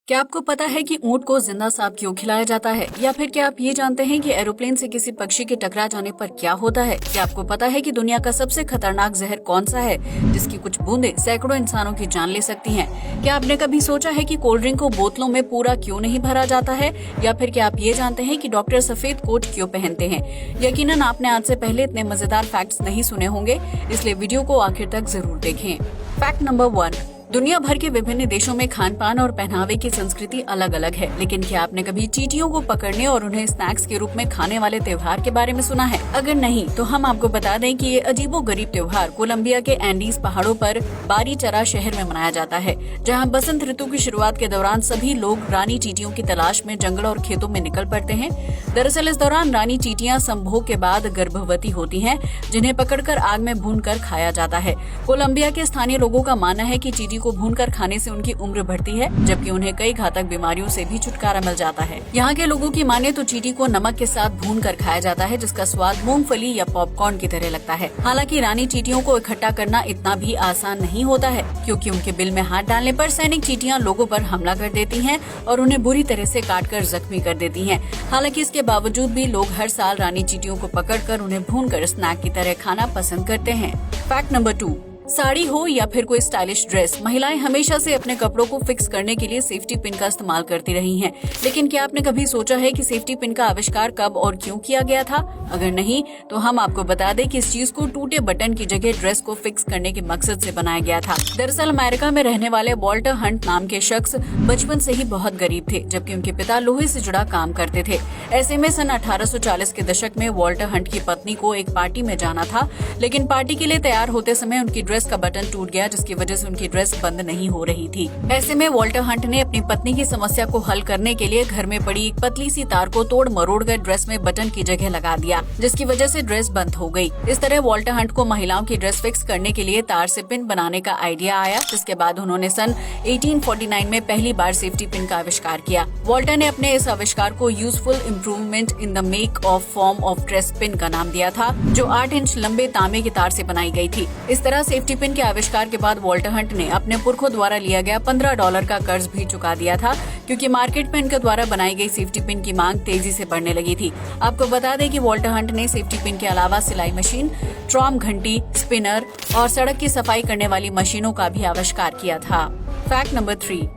क्या आपको पता है कि ऊंट को जिंदा सांप क्यों खिलाया जाता है? या फिर क्या आप ये जानते हैं कि एरोप्लेन से किसी पक्षी के टकरा जाने पर क्या होता है? क्या आपको पता है कि दुनिया का सबसे खतरनाक जहर कौन सा है, जिसकी कुछ बूंदें सैकड़ों इंसानों की जान ले सकती हैं? क्या आपने कभी सोचा है कि कोल्ड ड्रिंक को बोतलों में पूरा क्यों नहीं भरा जाता है? या फिर क्या आप ये जानते हैं कि डॉक्टर सफेद कोट क्यों पहनते हैं? यकीनन आपने आज से पहले इतने मजेदार फैक्ट्स नहीं सुने होंगे, इसलिए वीडियो को आखिर तक जरूर देखें। फैक्ट नंबर 1, दुनिया भर के विभिन्न देशों में खान पान और पहनावे की संस्कृति अलग अलग है, लेकिन क्या आपने कभी चींटियों को पकड़ने और उन्हें स्नैक्स के रूप में खाने वाले त्योहार के बारे में सुना है? अगर नहीं तो हम आपको बता दें कि ये अजीबोगरीब त्योहार कोलंबिया के एंडीज पहाड़ों पर बारीचरा शहर में मनाया जाता है, जहां बसंत ऋतु की शुरुआत के दौरान सभी लोग रानी चींटियों की तलाश में जंगल और खेतों में निकल पड़ते हैं। दरअसल इस दौरान रानी चींटियां संभोग के बाद गर्भवती होती हैं, जिन्हें पकड़कर आग में भूनकर खाया जाता है। कोलंबिया के स्थानीय लोगों का मानना है कि चींटी को भूनकर खाने से उनकी उम्र बढ़ती है, जबकि उन्हें कई घातक बीमारियों से भी छुटकारा मिल जाता है। यहाँ के लोगों की माने तो चींटी को नमक के साथ भूनकर खाया जाता है, जिसका स्वाद मूंगफली या पॉपकॉर्न की तरह लगता है। हालांकि रानी चींटियों को इकट्ठा करना इतना भी आसान नहीं होता है, क्योंकि उनके बिल में हाथ डालने पर सैनिक चींटियां लोगों पर हमला कर देती हैं और उन्हें बुरी तरह से काटकर जख्मी कर देती हैं। हालांकि इसके बावजूद भी लोग हर साल रानी चींटियों को पकड़कर उन्हें भूनकर स्नैक की तरह खाना पसंद करते हैं। फैक्ट नंबर 2, साड़ी हो या फिर कोई स्टाइलिश ड्रेस, महिलाएं हमेशा से अपने कपड़ों को फिक्स करने के लिए सेफ्टी पिन का इस्तेमाल करती रही हैं। लेकिन क्या आपने कभी सोचा है कि सेफ्टी पिन का आविष्कार कब और क्यों किया गया था? अगर नहीं तो हम आपको बता दें कि इस चीज को टूटे बटन की जगह ड्रेस को फिक्स करने के मकसद से बनाया गया था। दरअसल अमेरिका में रहने वाले वॉल्टर हंट नाम के शख्स बचपन से ही बहुत गरीब थे, जबकि उनके पिता लोहे से जुड़ा काम करते थे। ऐसे में सन 1840 के दशक में वॉल्टर हंट की पत्नी को एक पार्टी में जाना था, लेकिन पार्टी के लिए तैयार होते समय उनकी ड्रेस का बटन टूट गया, जिसकी वजह से उनकी ड्रेस बंद नहीं हो रही थी। ऐसे में वॉल्टर हंट ने अपनी पत्नी की समस्या को हल करने के लिए घर में पड़ी एक पतली सी तार को तोड़ मरोड़ कर ड्रेस में बटन की जगह लगा दिया, जिसकी वजह से ड्रेस बंद हो गई। इस तरह वॉल्टर हंट को महिलाओं की ड्रेस फिक्स करने के लिए तार से पिन बनाने का आइडिया आया, जिसके बाद उन्होंने सन 1849 में पहली बार सेफ्टी पिन का आविष्कार किया। वॉल्टर ने अपने इस आविष्कार को useful improvement in the make of form of dress pin का नाम दिया था, जो 8 इंच लंबे तांबे की तार से बनाई गई थी। इस तरह सेफ्टी पिन के आविष्कार के बाद वॉल्टर हंट ने अपने पुरखों द्वारा लिया गया $15 का कर्ज भी चुका दिया था, क्योंकि मार्केट में इनके द्वारा बनाई गई सेफ्टी पिन की मांग तेजी से बढ़ने लगी थी। आपको बता दें कि वॉल्टर हंट ने सेफ्टी पिन के अलावा सिलाई मशीन, ट्रॉम घंटी, स्पिनर और सड़क की सफाई करने वाली मशीनों का भी आविष्कार किया था। फैक्ट नंबर 3,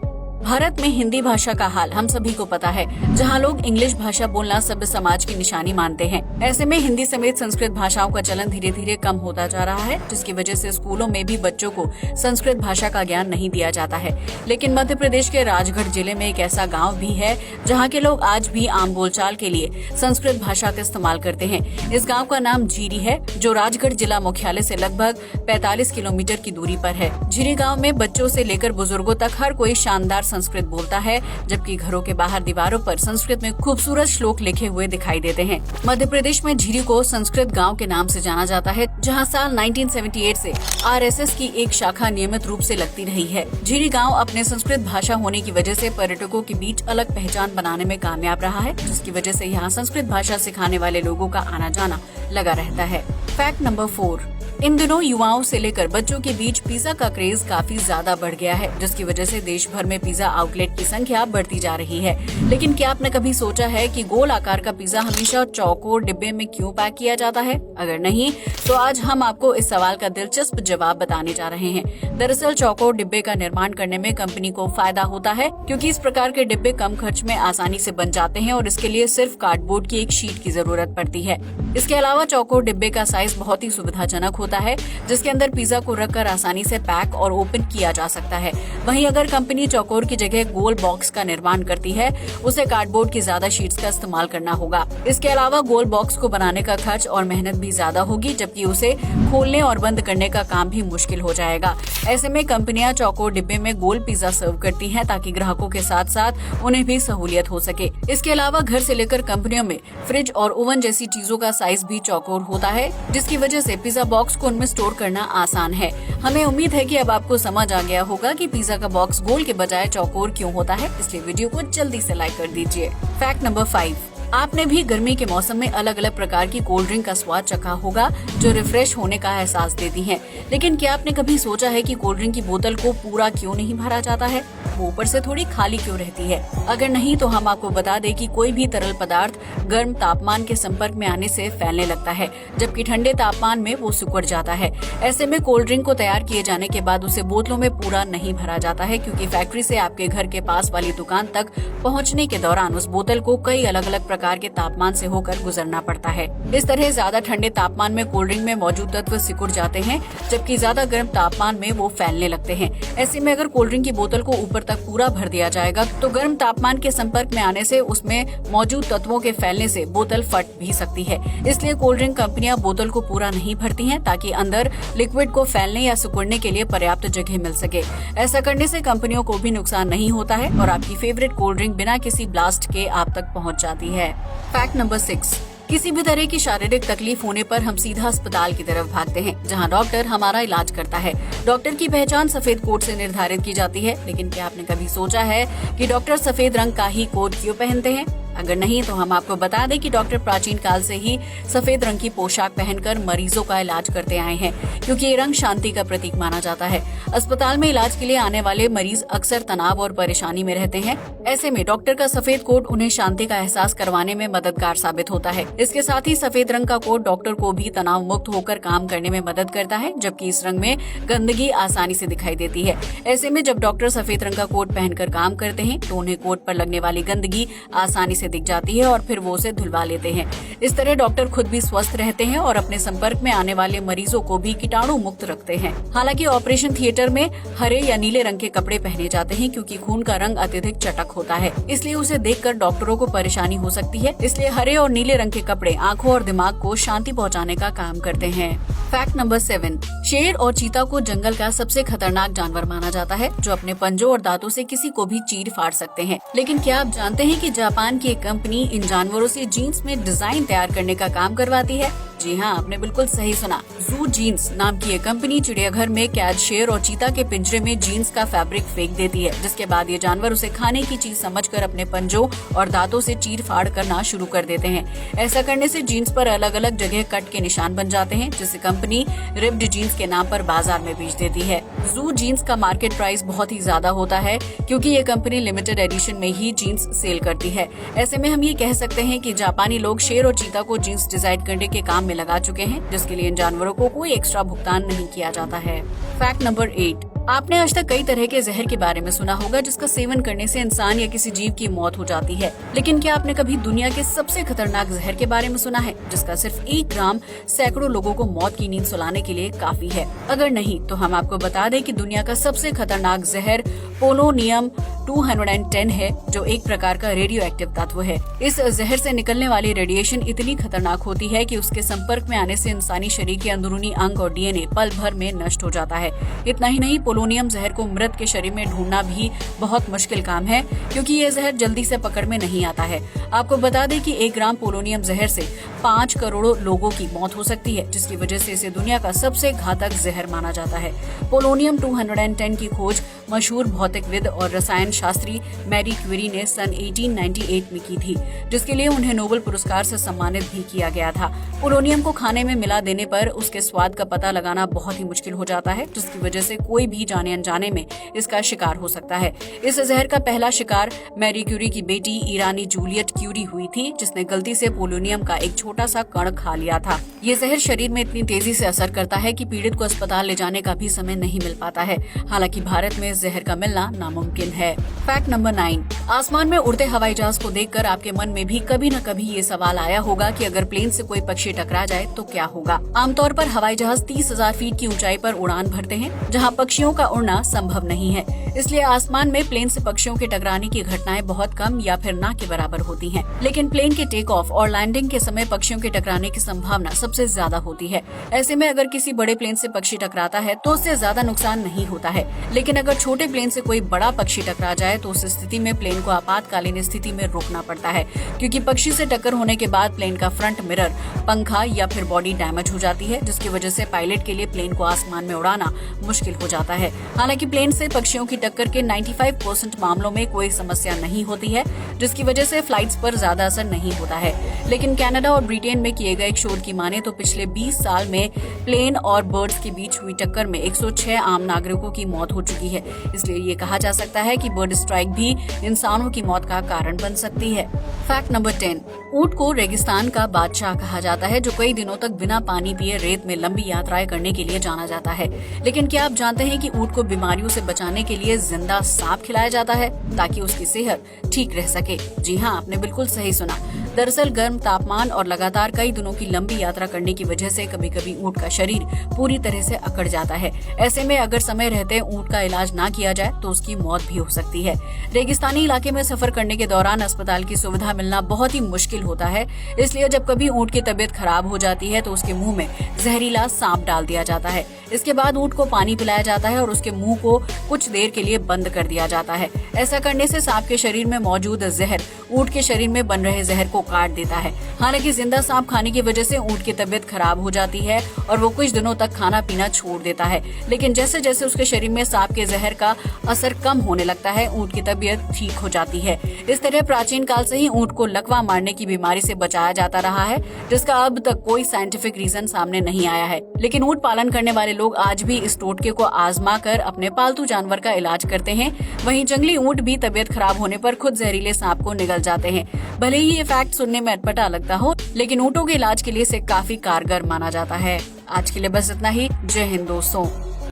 भारत में हिंदी भाषा का हाल हम सभी को पता है, जहां लोग इंग्लिश भाषा बोलना सभ्य समाज की निशानी मानते हैं। ऐसे में हिंदी समेत संस्कृत भाषाओं का चलन धीरे धीरे कम होता जा रहा है, जिसकी वजह से स्कूलों में भी बच्चों को संस्कृत भाषा का ज्ञान नहीं दिया जाता है। लेकिन मध्य प्रदेश के राजगढ़ जिले में एक ऐसा गाँव भी है, जहाँ के लोग आज भी आम बोलचाल के लिए संस्कृत भाषा का इस्तेमाल करते हैं। इस गाँव का नाम झीरी है, जो राजगढ़ जिला मुख्यालय से लगभग 45 किलोमीटर की दूरी पर है। झीरी गाँव में बच्चों से लेकर बुजुर्गों तक हर कोई शानदार संस्कृत बोलता है, जबकि घरों के बाहर दीवारों पर संस्कृत में खूबसूरत श्लोक लिखे हुए दिखाई देते हैं। मध्य प्रदेश में झीरी को संस्कृत गांव के नाम से जाना जाता है, जहां साल 1978 से आरएसएस की एक शाखा नियमित रूप से लगती रही है। झीरी गांव अपने संस्कृत भाषा होने की वजह से पर्यटकों के बीच अलग पहचान बनाने में कामयाब रहा है, जिसकी वजह से यहाँ संस्कृत भाषा सिखाने वाले लोगों का आना जाना लगा रहता है। फैक्ट नंबर 4, इन दिनों युवाओं से लेकर बच्चों के बीच पिज्जा का क्रेज काफी ज्यादा बढ़ गया है, जिसकी वजह से देश भर में पिज्जा आउटलेट की संख्या बढ़ती जा रही है। लेकिन क्या आपने कभी सोचा है कि गोल आकार का पिज्जा हमेशा चौकोर डिब्बे में क्यों पैक किया जाता है? अगर नहीं तो आज हम आपको इस सवाल का दिलचस्प जवाब बताने जा रहे हैं। दरअसल चौकोर डिब्बे का निर्माण करने में कंपनी को फायदा होता है, क्योंकि इस प्रकार के डिब्बे कम खर्च में आसानी से बन जाते हैं और इसके लिए सिर्फ कार्डबोर्ड की एक शीट की जरूरत पड़ती है। इसके अलावा चौकोर डिब्बे का साइज बहुत ही सुविधाजनक होता है, जिसके अंदर पिज्जा को रखकर आसानी से पैक और ओपन किया जा सकता है। वहीं अगर कंपनी चौकोर की जगह गोल बॉक्स का निर्माण करती है, उसे कार्डबोर्ड की ज्यादा शीट्स का इस्तेमाल करना होगा। इसके अलावा गोल बॉक्स को बनाने का खर्च और मेहनत भी ज्यादा होगी, जबकि उसे खोलने और बंद करने का काम भी मुश्किल हो जाएगा। ऐसे में कंपनियां चौकोर डिब्बे में गोल पिज्जा सर्व करती हैं, ताकि ग्राहकों के साथ साथ उन्हें भी सहूलियत हो सके। इसके अलावा घर से लेकर कंपनियों में फ्रिज और ओवन जैसी चीजों का साइज भी चौकोर होता है, जिसकी वजह से पिज्जा बॉक्स को उनमें स्टोर करना आसान है। हमें उम्मीद है कि अब आपको समझ आ गया होगा कि पिज्जा का बॉक्स गोल के बजाय चौकोर क्यों होता है, इसलिए वीडियो को जल्दी से लाइक कर दीजिए। फैक्ट नंबर 5, आपने भी गर्मी के मौसम में अलग अलग प्रकार की कोल्ड ड्रिंक का स्वाद चखा होगा जो रिफ्रेश होने का एहसास देती हैं। लेकिन क्या आपने कभी सोचा है कि कोल्ड ड्रिंक की बोतल को पूरा क्यों नहीं भरा जाता है, वो ऊपर से थोड़ी खाली क्यों रहती है? अगर नहीं तो हम आपको बता दें कि कोई भी तरल पदार्थ गर्म तापमान के संपर्क में आने से फैलने लगता है, जबकि ठंडे तापमान में वो सिकुड़ जाता है। ऐसे में कोल्ड ड्रिंक को तैयार किए जाने के बाद उसे बोतलों में पूरा नहीं भरा जाता है, क्योंकि फैक्ट्री से आपके घर के पास वाली दुकान तक पहुंचने के दौरान उस बोतल को कई अलग अलग प्रकार के तापमान से होकर गुजरना पड़ता है। इस तरह ज्यादा ठंडे तापमान में कोल्ड ड्रिंक में मौजूद तत्व सिकुड़ जाते हैं, जबकि ज्यादा गर्म तापमान में वो फैलने लगते हैं। ऐसे में अगर कोल्ड ड्रिंक की बोतल को ऊपर तक पूरा भर दिया जाएगा तो गर्म तापमान के संपर्क में आने से उसमें मौजूद तत्वों के फैलने से बोतल फट भी सकती है। इसलिए कोल्ड ड्रिंक कंपनियां बोतल को पूरा नहीं भरती हैं, ताकि अंदर लिक्विड को फैलने या सिकुड़ने के लिए पर्याप्त जगह मिल सके। ऐसा करने से कंपनियों को भी नुकसान नहीं होता है और आपकी फेवरेट कोल्ड ड्रिंक बिना किसी ब्लास्ट के आप तक पहुंच जाती है। फैक्ट नंबर 6, किसी भी तरह की शारीरिक तकलीफ होने पर हम सीधा अस्पताल की तरफ भागते हैं, जहां डॉक्टर हमारा इलाज करता है। डॉक्टर की पहचान सफेद कोट से निर्धारित की जाती है, लेकिन क्या आपने कभी सोचा है कि डॉक्टर सफेद रंग का ही कोट क्यों पहनते हैं? अगर नहीं तो हम आपको बता दें कि डॉक्टर प्राचीन काल से ही सफेद रंग की पोशाक पहनकर मरीजों का इलाज करते आए हैं, क्योंकि ये रंग शांति का प्रतीक माना जाता है। अस्पताल में इलाज के लिए आने वाले मरीज अक्सर तनाव और परेशानी में रहते हैं। ऐसे में डॉक्टर का सफेद कोट उन्हें शांति का एहसास करवाने में मददगार साबित होता है। इसके साथ ही सफेद रंग का कोट डॉक्टर को भी तनाव मुक्त होकर काम करने में मदद करता है, जबकि इस रंग में गंदगी आसानी से दिखाई देती है। ऐसे में जब डॉक्टर सफेद रंग का कोट पहनकर काम करते हैं तो उन्हें कोट पर लगने वाली गंदगी आसानी से दिख जाती है और फिर वो उसे धुलवा लेते हैं। इस तरह डॉक्टर खुद भी स्वस्थ रहते हैं और अपने संपर्क में आने वाले मरीजों को भी कीटाणु मुक्त रखते हैं। हालांकि ऑपरेशन थिएटर में हरे या नीले रंग के कपड़े पहने जाते हैं, क्योंकि खून का रंग अत्यधिक चटक होता है, इसलिए उसे देखकर डॉक्टरों को परेशानी हो सकती है। इसलिए हरे और नीले रंग के कपड़े आंखों और दिमाग को शांति पहुँचाने का काम करते हैं। फैक्ट नंबर 7, शेर और चीता को जंगल का सबसे खतरनाक जानवर माना जाता है, जो अपने पंजों और दांतों से किसी को भी चीर फाड़ सकते हैं। लेकिन क्या आप जानते हैं कि जापान की एक कंपनी इन जानवरों से जीन्स में डिजाइन तैयार करने का काम करवाती है? जी हाँ, आपने बिल्कुल सही सुना। जू जीन्स नाम की ये कंपनी चिड़ियाघर में कैद शेर और चीता के पिंजरे में जीन्स का फैब्रिक फेंक देती है, जिसके बाद ये जानवर उसे खाने की चीज समझकर अपने पंजों और दांतों से चीर फाड़ करना शुरू कर देते हैं। ऐसा करने से जीन्स पर अलग अलग जगह कट के निशान बन जाते हैं, जिसे कंपनी रिप्ड जीन्स के नाम पर बाजार में बेच देती है। जू जीन्स का मार्केट प्राइस बहुत ही ज्यादा होता है, क्योंकि ये कंपनी लिमिटेड एडिशन में ही जीन्स सेल करती है। ऐसे में हम ये कह सकते हैं कि जापानी लोग शेर और चीता को जीन्स डिजाइन करने के काम में लगा चुके हैं, जिसके लिए इन जानवरों को कोई एक्स्ट्रा भुगतान नहीं किया जाता है। फैक्ट नंबर 8, आपने आज तक कई तरह के जहर के बारे में सुना होगा, जिसका सेवन करने से इंसान या किसी जीव की मौत हो जाती है। लेकिन क्या आपने कभी दुनिया के सबसे खतरनाक जहर के बारे में सुना है, जिसका सिर्फ 1 ग्राम सैकड़ों लोगों को मौत की नींद सुलाने के लिए काफी है? अगर नहीं तो हम आपको बता दें कि दुनिया का सबसे खतरनाक जहर पोलोनियम 210 है, जो एक प्रकार का रेडियो एक्टिव तत्व है। इस जहर से निकलने वाली रेडिएशन इतनी खतरनाक होती है कि उसके संपर्क में आने से इंसानी शरीर के अंदरूनी अंग और डीएनए पल भर में नष्ट हो जाता है। इतना ही नहीं, पोलोनियम जहर को मृत के शरीर में ढूंढना भी बहुत मुश्किल काम है, क्योंकि ये जहर जल्दी से पकड़ में नहीं आता है। आपको बता दें कि 1 ग्राम पोलोनियम जहर से 5 करोड़ लोगों की मौत हो सकती है, जिसकी वजह से इसे दुनिया का सबसे घातक जहर माना जाता है। पोलोनियम 210 की खोज मशहूर भौतिकविद और रसायन शास्त्री मैरी क्यूरी ने सन 1898 में की थी, जिसके लिए उन्हें नोबेल पुरस्कार से सम्मानित भी किया गया था। पोलोनियम को खाने में मिला देने पर उसके स्वाद का पता लगाना बहुत ही मुश्किल हो जाता है, जिसकी वजह से कोई भी जाने अनजाने में इसका शिकार हो सकता है। इस जहर का पहला शिकार मैरी क्यूरी की बेटी ईरानी जूलियट क्यूरी हुई थी, जिसने गलती से पोलोनियम का एक छोटा सा कण खा लिया था। ये जहर शरीर में इतनी तेजी से असर करता है कि पीड़ित को अस्पताल ले जाने का भी समय नहीं मिल पाता है। हालांकि भारत में इस जहर का मिलना नामुमकिन है। फैक्ट नंबर 9, आसमान में उड़ते हवाई जहाज को देखकर आपके मन में भी कभी न कभी ये सवाल आया होगा कि अगर प्लेन से कोई पक्षी टकरा जाए तो क्या होगा। आमतौर पर हवाई जहाज 30,000 फीट की ऊंचाई पर उड़ान भरते हैं, जहां पक्षियों का उड़ना संभव नहीं है। इसलिए आसमान में प्लेन से पक्षियों के टकराने की घटनाएं बहुत कम या फिर ना के बराबर होती हैं। लेकिन प्लेन के टेक ऑफ और लैंडिंग के समय पक्षियों के टकराने की संभावना सबसे ज्यादा होती है। ऐसे में अगर किसी बड़े प्लेन से पक्षी टकराता है तो उससे ज्यादा नुकसान नहीं होता है, लेकिन अगर छोटे प्लेन से कोई बड़ा पक्षी टकरा जाए तो उस स्थिति में प्लेन को आपातकालीन स्थिति में रोकना पड़ता है, क्योंकि पक्षी से टक्कर होने के बाद प्लेन का फ्रंट मिरर, पंखा या फिर बॉडी डैमेज हो जाती है, जिसकी वजह से पायलट के लिए प्लेन को आसमान में उड़ाना मुश्किल हो जाता है। हालांकि प्लेन से पक्षियों की टक्कर के 95% मामलों में कोई समस्या नहीं होती है, जिसकी वजह से फ्लाइट्स पर ज्यादा असर नहीं होता है। लेकिन कनाडा और ब्रिटेन में किए गए एक शोध की माने तो पिछले 20 साल में प्लेन और बर्ड्स के बीच हुई टक्कर में 106 आम नागरिकों की मौत हो चुकी है। इसलिए ये कहा जा सकता है कि बर्ड स्ट्राइक भी इंसानों की मौत का कारण बन सकती है। फैक्ट नंबर 10, ऊंट को रेगिस्तान का बादशाह कहा जाता है, जो कई दिनों तक बिना पानी पिए रेत में लंबी यात्राएं करने के लिए जाना जाता है। लेकिन क्या आप जानते हैं कि ऊंट को बीमारियों से बचाने के लिए जिंदा सांप खिलाया जाता है ताकि उसकी सेहत ठीक रह सके? जी हाँ, आपने बिल्कुल सही सुना। दरअसल गर्म तापमान और लगातार कई दिनों की लंबी यात्रा करने की वजह से कभी कभी ऊंट का शरीर पूरी तरह से अकड़ जाता है। ऐसे में अगर समय रहते ऊंट का इलाज ना किया जाए तो उसकी मौत भी हो सकती है। रेगिस्तानी इलाके में सफर करने के दौरान अस्पताल की सुविधा मिलना बहुत ही मुश्किल होता है। इसलिए जब कभी ऊंट की तबीयत खराब हो जाती है तो उसके मुंह में जहरीला सांप डाल दिया जाता है। इसके बाद ऊंट को पानी पिलाया जाता है और उसके मुंह को कुछ देर के लिए बंद कर दिया जाता है। ऐसा करने से सांप के शरीर में मौजूद जहर ऊंट के शरीर में बन रहे जहर को काट देता है। हालांकि जिंदा सांप खाने की वजह से ऊंट की तबीयत खराब हो जाती है और वो कुछ दिनों तक खाना पीना छोड़ देता है। लेकिन जैसे जैसे उसके शरीर में सांप के जहर का असर कम होने लगता है, ऊंट की तबीयत ठीक हो जाती है। इस तरह प्राचीन काल से ही ऊंट को लकवा मारने की बीमारी से बचाया जाता रहा है, जिसका अब तक कोई साइंटिफिक रीजन सामने नहीं आया है। लेकिन ऊंट पालन करने वाले लोग आज भी इस टोटके को आजमा कर अपने पालतू जानवर का इलाज करते हैं। वहीं जंगली ऊंट भी तबीयत खराब होने पर खुद जहरीले सांप को निगल जाते हैं। भले ही ये फैक्ट सुनने में अटपटा लगता हो, लेकिन ऊंटों के इलाज के लिए इसे काफी कारगर माना जाता है। आज के लिए बस इतना ही। जय हिंद दोस्तों।